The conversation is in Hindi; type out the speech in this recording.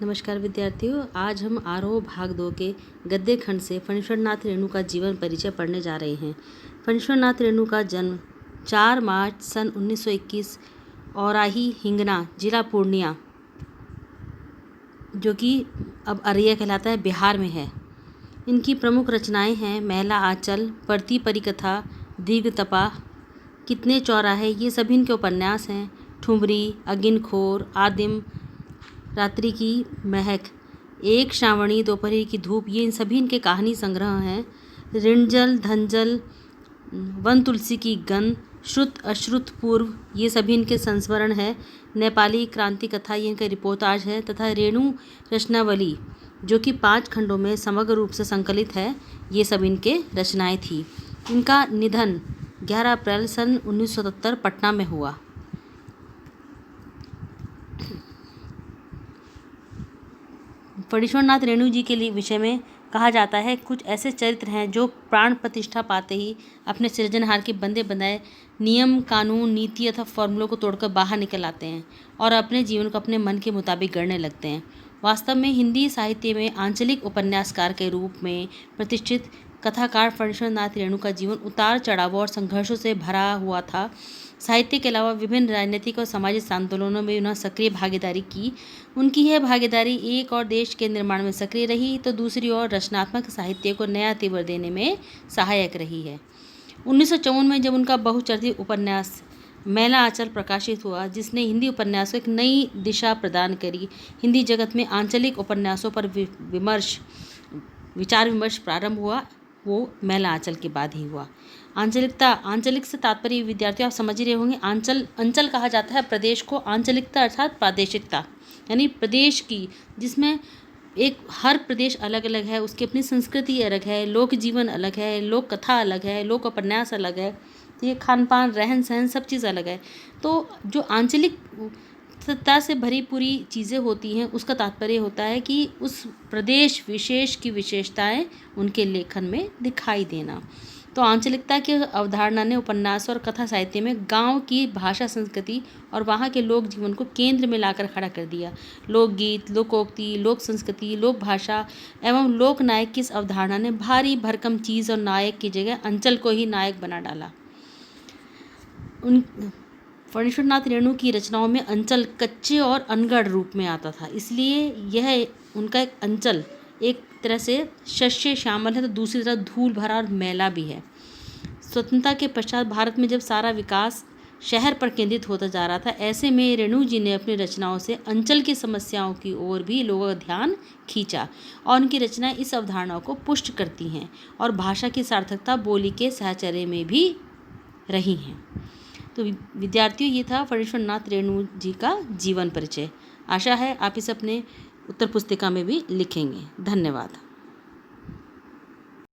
नमस्कार विद्यार्थियों, आज हम आरोह भाग 2 के गद्य खंड से फणीश्वरनाथ रेणु का जीवन परिचय पढ़ने जा रहे हैं। फणीश्वरनाथ रेणु का जन्म 4 मार्च सन 1921 औराही हिंगना जिला पूर्णिया, जो कि अब अररिया कहलाता है, बिहार में है। इनकी प्रमुख रचनाएं हैं मैला आंचल, परती परिकथा, दीर्घतपा, कितने चौराहे, ये सभी इनके उपन्यास हैं। ठुमरी, अगिनखोर, आदिम, रात्रि की महक, एक श्रावणी, दोपहर की धूप, ये इन सभी इनके कहानी संग्रह हैं। ऋणजल, धनजल, वन तुलसी की गंध, श्रुत अश्रुत पूर्व, ये सभी इनके संस्मरण है। नेपाली क्रांति कथा, ये इनका रिपोर्टाज है। तथा रेणु रचनावली, जो कि 5 खंडों में समग्र रूप से संकलित है, ये सब इनके रचनाएं थी। इनका निधन 11 अप्रैल सन 1977 पटना में हुआ। फणीश्वरनाथ रेणु जी के लिए विषय में कहा जाता है, कुछ ऐसे चरित्र हैं जो प्राण प्रतिष्ठा पाते ही अपने सृजनहार के बंधे बनाए नियम, कानून, नीति अथवा फॉर्मूलों को तोड़कर बाहर निकल आते हैं और अपने जीवन को अपने मन के मुताबिक गढ़ने लगते हैं। वास्तव में हिंदी साहित्य में आंचलिक उपन्यासकार के रूप में प्रतिष्ठित कथाकार फणीश्वरनाथ रेणु का जीवन उतार चढ़ावों और संघर्षों से भरा हुआ था। साहित्य के अलावा विभिन्न राजनीतिक और सामाजिक आंदोलनों में उन्होंने सक्रिय भागीदारी की। उनकी यह भागीदारी एक और देश के निर्माण में सक्रिय रही, तो दूसरी ओर रचनात्मक साहित्य को नया तीव्र देने में सहायक रही है। 1954 में जब उनका बहुचर्चित उपन्यास मैला आंचल प्रकाशित हुआ, जिसने हिंदी उपन्यास को एक नई दिशा प्रदान करी, हिंदी जगत में आंचलिक उपन्यासों पर विचार विमर्श प्रारंभ हुआ, वो मैला आंचल के बाद ही हुआ। आंचलिकता, आंचलिक से तात्पर्य विद्यार्थियों आप समझ ही रहे होंगे, अंचल कहा जाता है प्रदेश को। आंचलिकता अर्थात प्रादेशिकता, यानी प्रदेश की, जिसमें एक हर प्रदेश अलग अलग है, उसकी अपनी संस्कृति अलग है, लोक जीवन अलग है, लोक कथा अलग है, लोक उपन्यास अलग है, ये खान पान, रहन सहन, सब चीज़ अलग है। तो जो आंचलिक सत्ता से भरी पूरी चीज़ें होती हैं, उसका तात्पर्य होता है कि उस प्रदेश विशेष की विशेषताएं उनके लेखन में दिखाई देना। तो आंचलिकता की अवधारणा ने उपन्यास और कथा साहित्य में गांव की भाषा, संस्कृति और वहाँ के लोक जीवन को केंद्र में लाकर खड़ा कर दिया। लोकगीत, लोकोक्ति, लोक संस्कृति, लोक भाषा एवं लोक नायक की इस अवधारणा ने भारी भरकम चीज़ और नायक की जगह अंचल को ही नायक बना डाला। फणीश्वरनाथ रेणु की रचनाओं में अंचल कच्चे और अनगढ़ रूप में आता था, इसलिए यह उनका एक अंचल एक तरह से शस्य श्यामल है, तो दूसरी तरफ धूल भरा और मैला भी है। स्वतंत्रता के पश्चात भारत में जब सारा विकास शहर पर केंद्रित होता जा रहा था, ऐसे में रेणु जी ने अपनी रचनाओं से अंचल की समस्याओं की ओर भी लोगों का ध्यान खींचा और उनकी रचनाएं इस अवधारणाओं को पुष्ट करती हैं और भाषा की सार्थकता बोली के साहचर्य में भी रही हैं। तो विद्यार्थियों, ये था फणीश्वरनाथ रेणु जी का जीवन परिचय। आशा है आप इसे अपने उत्तर पुस्तिका में भी लिखेंगे। धन्यवाद।